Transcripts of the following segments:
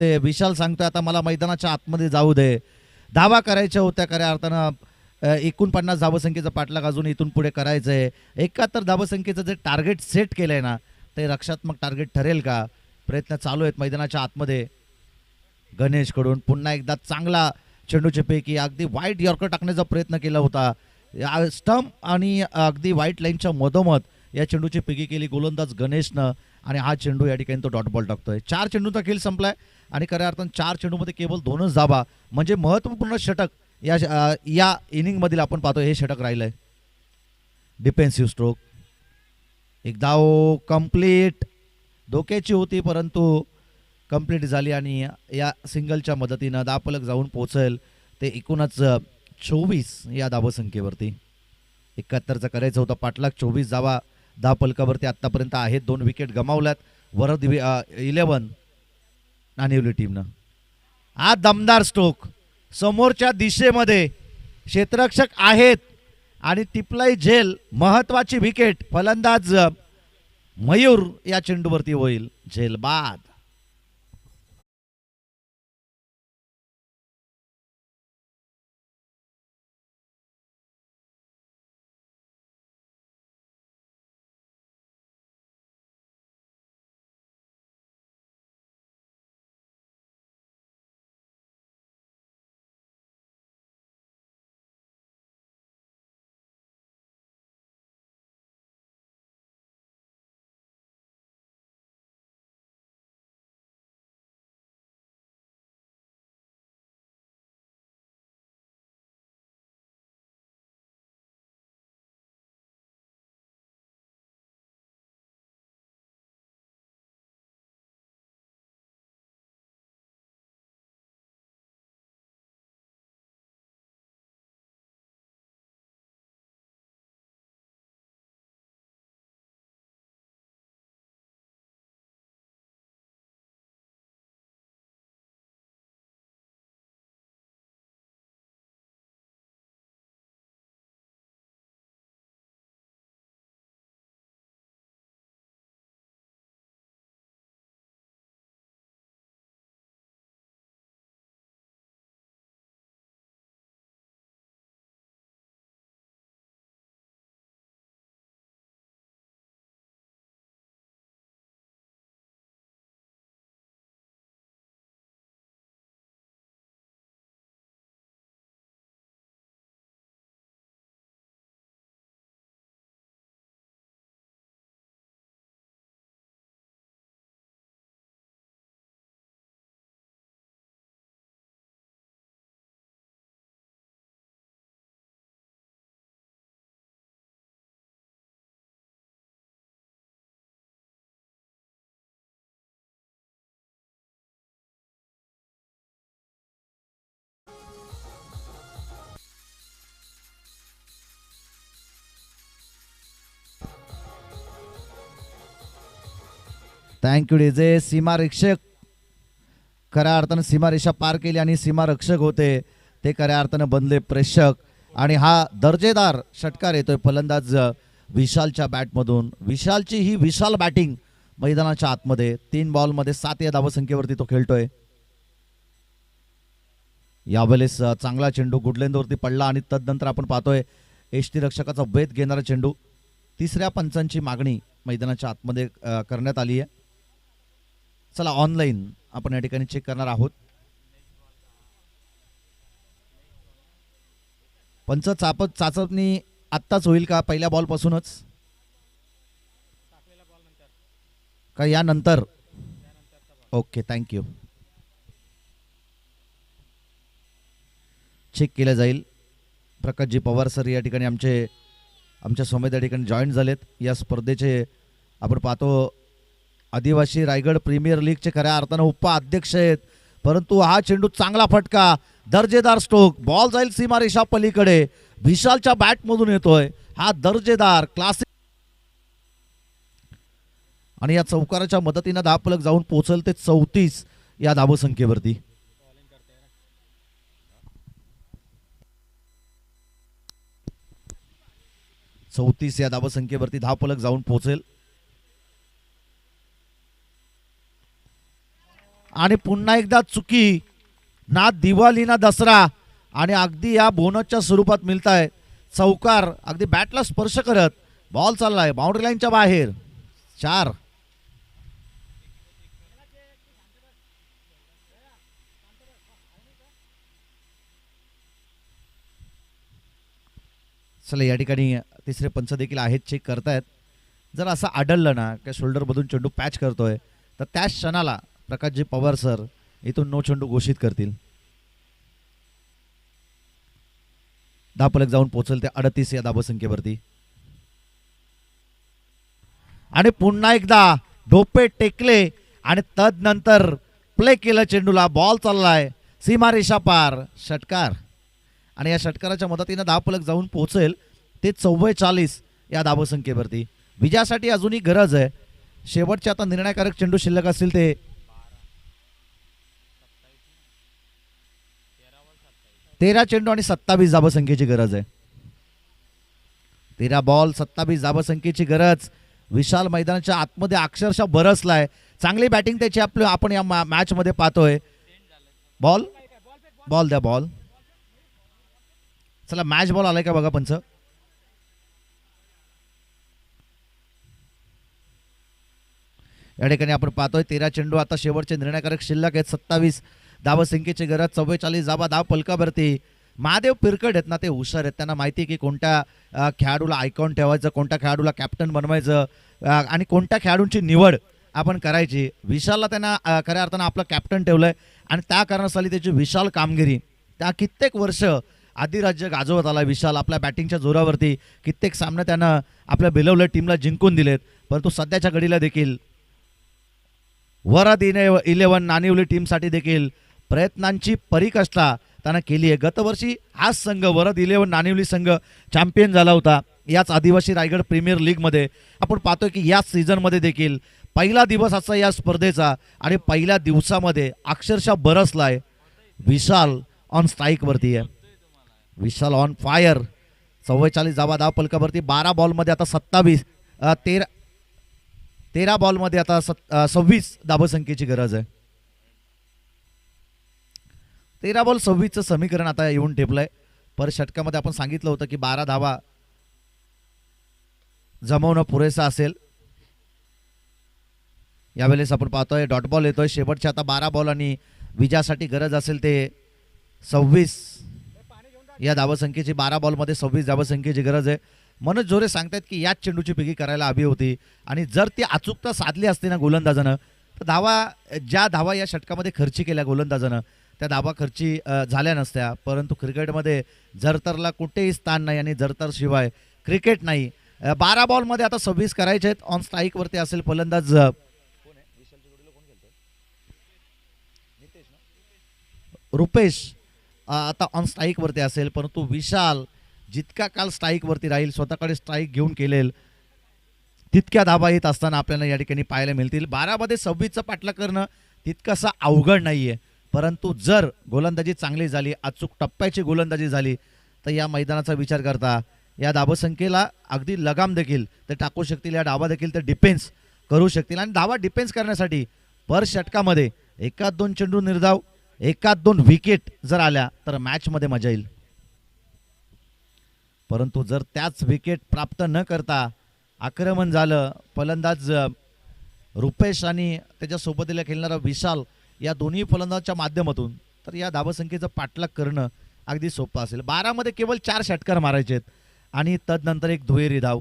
ते विशाल सांगतोय आता मला मैदानाच्या आतमध्ये जाऊ दे. धावा करायच्या होत्या खऱ्या अर्थानं. 49 धावसंख्येचा पाठलाग अजून इथून पुढे करायचं आहे. 71 धावसंख्येचं जे टार्गेट सेट केलंय ना ते रक्षात्मक टार्गेट ठरेल का? प्रयत्न चालू आहेत मैदानाच्या आतमध्ये. गणेशकडून पुन्हा एकदा चांगला चेंडूच्या पैकी अगदी वाईट यॉर्कर टाकण्याचा प्रयत्न केला होता. स्टंप आणि अगदी व्हाईट लाईनच्या मधोमध या चेंडूची पैकी केली गोलंदाज गणेशनं आणि हा चेंडू या ठिकाणी तो डॉट बॉल टाकतोय. 4 चेंडूचा खेळ संपलाय आणि खऱ्या अर्थानं 4 चेंडूमध्ये केवळ 2च धावा म्हणजे महत्त्वपूर्ण षटक या इनिंग मधील आपण पाहतोय हे षटक राहिलंय. डिफेन्सिव्ह स्ट्रोक एक धाव कंप्लीट धोक्याची होती परंतु कंप्लीट झाली आणि या सिंगलच्या मदतीनं धावफलक जाऊन पोहोचेल ते एकूणच 24 या धावसंख्येवरती. 71चा करायचं होतं पाठलाग. 24 धावा धावफलकावरती आत्तापर्यंत आहेत. 2 विकेट गमावल्यात वरद 11 नाणेवली टीमनं. हा दमदार स्ट्रोक समोरच्या दिशेमध्ये क्षेत्ररक्षक आहेत आणि टिपलाई झेल महत्वाची विकेट फलंदाज मयूर या चेंडूवरती होईल झेल बाद. Thank you DJ. सीमारक्षक खऱ्या अर्थानं सीमारेषा पार केली आणि सीमारक्षक होते ते खऱ्या अर्थानं बनले प्रेक्षक आणि हा दर्जेदार षटकार येतोय फलंदाज विशालच्या बॅटमधून. विशालची ही विशाल बॅटिंग मैदानाच्या आतमध्ये 3 बॉलमध्ये 7 या धावसंख्येवरती तो खेळतोय. यावेळेस चांगला चेंडू गुडलेंदवरती पडला आणि तदनंतर आपण पाहतोय यष्टीरक्षकाचा वेध घेणारा चेंडू. 3ऱ्या पंचांची मागणी मैदानाच्या आतमध्ये करण्यात आली आहे. चला ऑनलाईन आपण या ठिकाणी चेक करणार आहोत. पंच चाचपणी आत्ताच होईल का पहिल्या बॉल पासूनच का यानंतर? Okay thank you. चेक केलं जाईल. प्रकाशजी पवार सर या ठिकाणी आमच्या समेत या ठिकाणी जॉईन झालेत. या स्पर्धेचे आपण पाहतो आदिवासी रायगड प्रीमियर लीगचे खऱ्या अर्थानं उपाध्यक्ष आहेत. परंतु हा चेंडू चांगला फटका दर्जेदार स्ट्रोक बॉल जाईल सीमारेषा पलीकडे. विशालच्या बॅटमधून येतोय हा दर्जेदार क्लासिक आणि या चौकाराच्या मदतीनं धावफलक जाऊन पोहोचल ते 34 या धावसंख्येवरती. या धावसंख्येवरती धावफलक जाऊन पोहोचेल आणि पुन्हा एकदा चुकी, ना दिवाळी ना दसरा, आणि अगदी या बोनसच्या स्वरूपात मिळताय चौकार, अगदी बॅटला स्पर्श करत बॉल चाललाय बाउंड्री लाईनच्या बाहेर. 4. चला या ठिकाणी तिसरे पंच देखील आहेत, चेक करतायत. जर असं आढळलं ना की शोल्डरमधून चेंडू पॅच करतोय तर त्याच क्षणाला प्रकाशजी पवार सर इथून नो चेंडू घोषित करतील. धापलक जाऊन पोहोचेल ते 38 या धावसंख्येवरती. आणि पुन्हा एकदा डोपे टेकले आणि तदनंतर प्ले केलं चेंडूला. बॉल चाललाय सीमारेषा पार, षटकार. आणि या षटकाराच्या मदतीनं धावफलक जाऊन पोहोचेल ते 44 या धावसंख्येवरती. विजयासाठी अजूनही गरज आहे. शेवटचे आता निर्णायकारक चेंडू शिल्लक असतील ते 13 चेंडू आणि 27 धावसंख्येची गरज आहे. 13 बॉल 27 धावसंख्येची गरज. विशाल मैदानाच्या आतमध्ये अक्षरशः बरसलाय. चांगली बॅटिंग त्याची आपण या मॅच मध्ये पाहतोय. बॉल बॉल द्या बॉल. चला मॅच बॉल आलाय का बघा पंच. या ठिकाणी आपण पाहतोय 13 चेंडू आता शेवटचे निर्णायकारक शिल्लक आहेत. 27 धावसंख्येची गरज. 44 धाव पलकावरती. महादेव पिरकड आहेत ना, ते हुशार आहेत. त्यांना माहिती आहे की कोणत्या खेळाडूला आयकॉन ठेवायचं, कोणत्या खेळाडूला कॅप्टन बनवायचं आणि कोणत्या खेळाडूंची निवड आपण करायची. विशालला त्यांना खऱ्या अर्थानं आपलं कॅप्टन ठेवलंय आणि त्या कारणासाठी त्याची विशाल कामगिरी. त्या कित्येक वर्ष आदिराज्य गाजवत आला विशाल आपल्या बॅटिंगच्या जोरावरती. कित्येक सामने त्यानं आपल्या भिलवल्या टीमला जिंकून दिलेत. परंतु सध्याच्या घडीला देखील वराद 11 नाणिवली टीमसाठी देखील प्रयत्नांची परिकष्टा त्यानं केली आहे. गतवर्षी हाच संघ वरद 11 नाणिवली संघ चॅम्पियन झाला होता याच आदिवासी रायगड प्रीमियर लीगमध्ये. आपण पाहतोय की याच सीझनमध्ये देखील पहिला दिवस असा या स्पर्धेचा आणि पहिल्या दिवसामध्ये अक्षरशः बरसलाय. विशाल ऑन स्ट्राईकवरती आहे. विशाल ऑन फायर. 44 धाव पलकावरती. 12 बॉलमध्ये आता 27 13 बॉलमध्ये आता 26 धावसंख्येची गरज आहे. 13 बॉल 26चं समीकरण आता येऊन टेपलंय. पर षटकामध्ये आपण सांगितलं होतं की 12 धावा जमवणं पुरेसं असेल. यावेळेस आपण पाहतोय डॉट बॉल येतोय. शेवटचे आता 12 बॉल आणि विजयासाठी गरज असेल ते 26 या धावसंख्येची. 12 बॉलमध्ये 26 धावसंख्येची गरज आहे. मनोज जोरे सांगतायत की याच चेंडूची पिकी करायला हवी होती आणि जर ती अचूकता साधली असती ना गोलंदाजानं तर ज्या धावा या षटकामध्ये खर्ची केल्या गोलंदाजानं त्या धावा खर्ची झाल्या नसत्या. परंतु क्रिकेटमध्ये जरतरला कुठेही स्थान नाही आणि जरतर शिवाय क्रिकेट नाही. 12 बॉलमध्ये आता 26 करायचे आहेत. ऑन स्ट्राईकवरती असेल फलंदाज रुपेश आता ऑन स्ट्राईकवरती असेल. परंतु विशाल जितका काल स्ट्राईकवरती राहील स्वतःकडे स्ट्राईक घेऊन केलेल तितक्या धावा येत असताना आपल्याला या ठिकाणी पाहायला मिळतील. 12 मध्ये 26चा पाठलाग करणं तितकंसं अवघड नाहीये. परंतु जर गोलंदाजी चांगली झाली, अचूक टप्प्याची गोलंदाजी झाली तर या मैदानाचा विचार करता या धावसंख्येला अगदी लगाम देखील ते टाकू शकतील. या धावा देखील ते डिफेन्स करू शकतील आणि धावा डिफेन्स करण्यासाठी पर षटकामध्ये 1-2 चेंडू निर्धाव, 1-2 विकेट जर आल्या तर मॅचमध्ये मजा येईल. परंतु जर त्याच विकेट प्राप्त न करता आक्रमण झालं, फलंदाज रुपेश आणि त्याच्यासोबतीला खेळणारा विशाल या दोन्ही फलंदाजाच्या माध्यमातून तर या धावसंख्येचं पाठलाग करणं अगदी सोपं असेल. 12 मध्ये केवळ 4 षटकार मारायचे आहेत आणि तदनंतर एक दुहेरी धाव.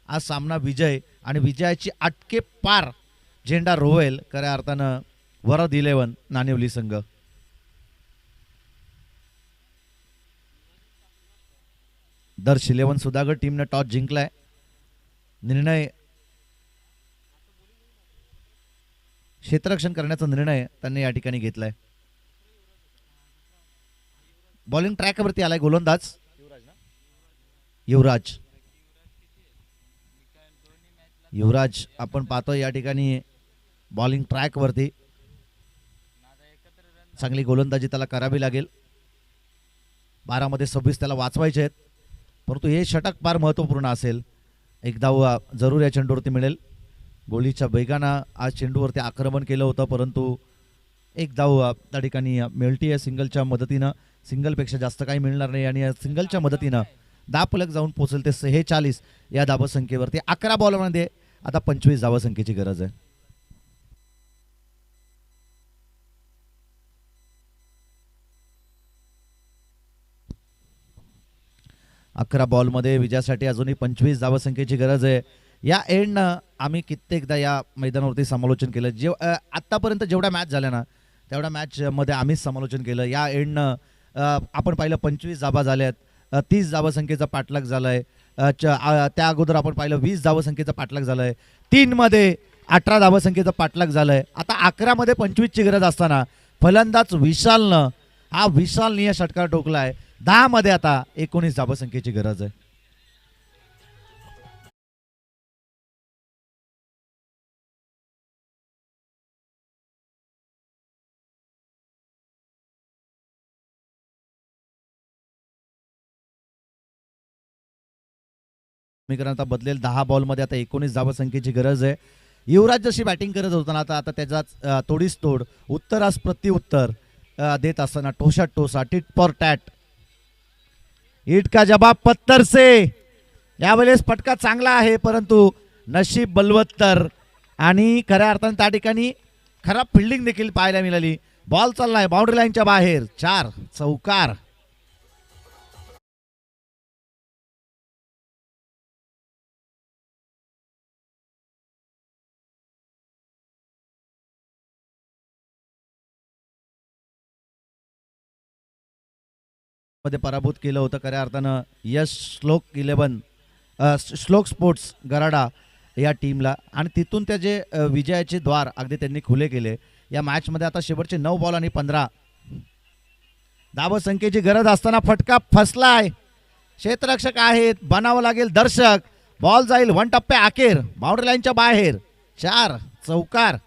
आज सामना विजय आणि विजयाची अटके पार झेंडा रोवेल खऱ्या अर्थानं वरद 11 नाणिवली संघ. दर्श 11 सुधागड टीमने टॉस जिंकलाय. निर्णय क्षेत्ररक्षण करण्याचा निर्णय त्यांनी या ठिकाणी घेतलाय. बॉलिंग ट्रॅकवरती आलाय गोलंदाज युवराज आपण पाहतोय या ठिकाणी बॉलिंग ट्रॅकवरती. चांगली गोलंदाजी त्याला करावी लागेल. 12 मध्ये 26 त्याला वाचवायचे आहेत. परंतु हे षटक फार महत्त्वपूर्ण असेल. एक धाव जरूर या चेंडूवरती मिळेल. गोलीच्या वेगानं आज चेंडूवरती आक्रमण केलं होतं परंतु एक धाव त्या ठिकाणी मिळती आहे सिंगलच्या मदतीनं. सिंगलपेक्षा जास्त काही मिळणार नाही आणि या सिंगलच्या मदतीनं दापलक जाऊन पोहोचेल ते 46 या धावसंख्येवरती. 11 बॉलमध्ये आता 25 धावसंख्येची गरज आहे. 11 बॉलमध्ये विजयासाठी अजूनही 25 धावसंख्येची गरज आहे. या एंडनं आम्ही कित्येकदा या मैदानावरती समालोचन केलं. आत्तापर्यंत जेवढ्या मॅच झाल्या ना तेवढ्या मॅचमध्ये आम्हीच समालोचन केलं. या एंडनं आपण पाहिलं 25 धाबा झाल्यात, 30 धावसंख्येचा पाठलाग झाला आहे. त्या अगोदर आपण पाहिलं 20 धावसंख्येचा पाठलाग झाला आहे. 3 मध्ये 18 धावसंख्येचा पाठलाग झाला आहे. आता 11 मध्ये 25ची गरज असताना फलंदाज विशालने षटकार ठोकला आहे. 10 मध्ये आता 19 धावसंख्येची गरज आहे. समीकरण बदलेल. 10 बॉलमध्ये आता 19 धावसंख्येची गरज आहे. युवराज जशी बॅटिंग करत होता आता त्याचा तोडीस तोड उत्तरास प्रत्युत्तर देत असताना टोशा टोसा टिट फॉर टॅट. ईट का जवाब पत्थर से. यावेळेस फटका चांगला आहे परंतु नशीब बलवत्तर आणि खऱ्या अर्थाने त्या ठिकाणी खराब फिल्डिंग देखील पाहायला मिळाली. बॉल चाललाय बाउंड्री लाईनच्या बाहेर. 4 चौकार. मध्ये पराभूत केलं होतं खऱ्या अर्थानं यश श्लोक स्पोर्ट्स गराडा या टीमला आणि तिथून त्याचे विजयाचे द्वार अगदी त्यांनी खुले केले. या मॅचमध्ये आता शेवटचे 9 बॉल आणि 15 धावसंख्येची गरज असताना फटका फसलाय. क्षेत्ररक्षक आहेत, बनावं लागेल दर्शक. बॉल जाईल 1 टप्प्या अखेर बाउंड्री लाईनच्या बाहेर. 4 चौकार.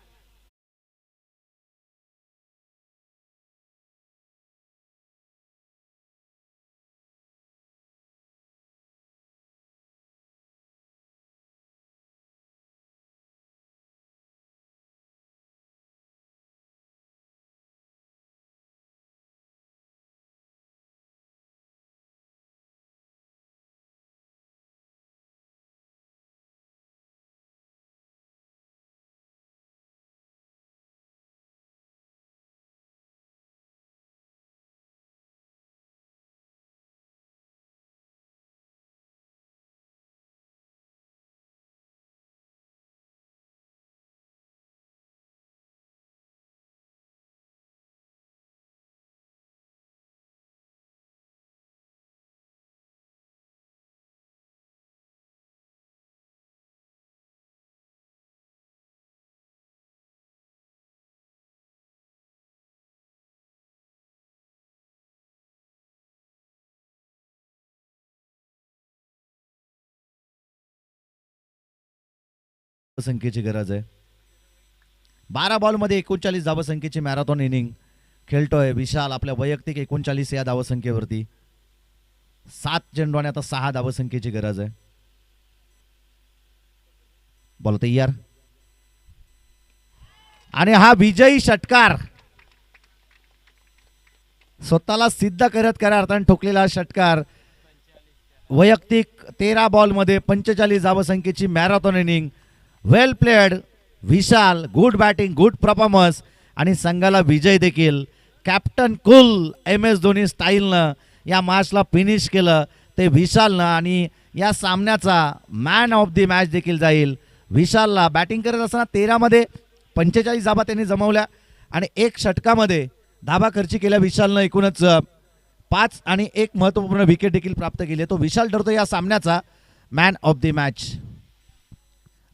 संख्येची गरज आहे. 12 बॉलमध्ये 39 धावसंख्येची मॅरेथॉन इनिंग खेळतोय विशाल आपल्या वैयक्तिक 39 या धावसंख्येवरती. 7 चेंडूने आता 6 धावसंख्येची गरज आहे. बॉल तयार आणि हा विजयी षटकार स्वतःला सिद्ध करत खऱ्या अर्थाने ठोकलेला षटकार. वैयक्तिक 13 बॉलमध्ये 45 धावसंख्येची मॅरेथॉन इनिंग. वेल प्लेड विशाल. गुड बॅटिंग, गुड परफॉर्मन्स आणि संघाला विजय देखील. कॅप्टन कुल MS धोनी स्टाईलनं या मॅचला फिनिश केलं ते विशालनं आणि या सामन्याचा मॅन ऑफ द मॅच देखील जाईल विशालला. बॅटिंग करत असताना 13 मध्ये 45 धाबा त्यांनी जमवल्या आणि 1 षटकामध्ये धाबा खर्ची केल्या विशालनं. एकूणच 5 आणि 1 महत्त्वपूर्ण विकेट देखील प्राप्त केली. तो विशाल ठरतो या सामन्याचा मॅन ऑफ द मॅच.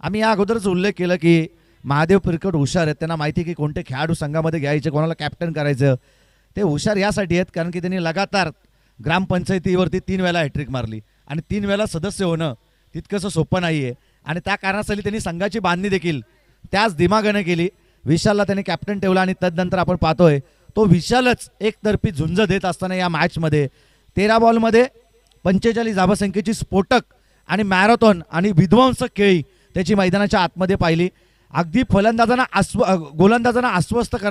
आम्ही या अगोदरच उल्लेख केला की महादेव पिरकट हुशार आहेत. त्यांना माहिती की कोणते खेळाडू संघामध्ये घ्यायचे, कोणाला कॅप्टन करायचं. ते हुशार यासाठी आहेत कारण की त्यांनी लगातार ग्रामपंचायतीवरती 3 वेळा हॅट्रिक मारली आणि 3 वेळा सदस्य होणं तितकंसं सोपं नाही आहे आणि त्या कारणासाठी त्यांनी संघाची बांधणी देखील त्याच दिमागाने केली. विशालला त्यांनी कॅप्टन ठेवला आणि तदनंतर आपण पाहतोय तो विशालच एकतर्फी झुंज देत असताना या मॅचमध्ये 13 बॉलमध्ये 45 धावसंख्येची स्फोटक आणि मॅरेथॉन आणि विध्वंसक खेळी त्याची मैदानाच्या आतमध्ये पाहिली. अगदी गोलंदाजांना अस्वस्थ करणार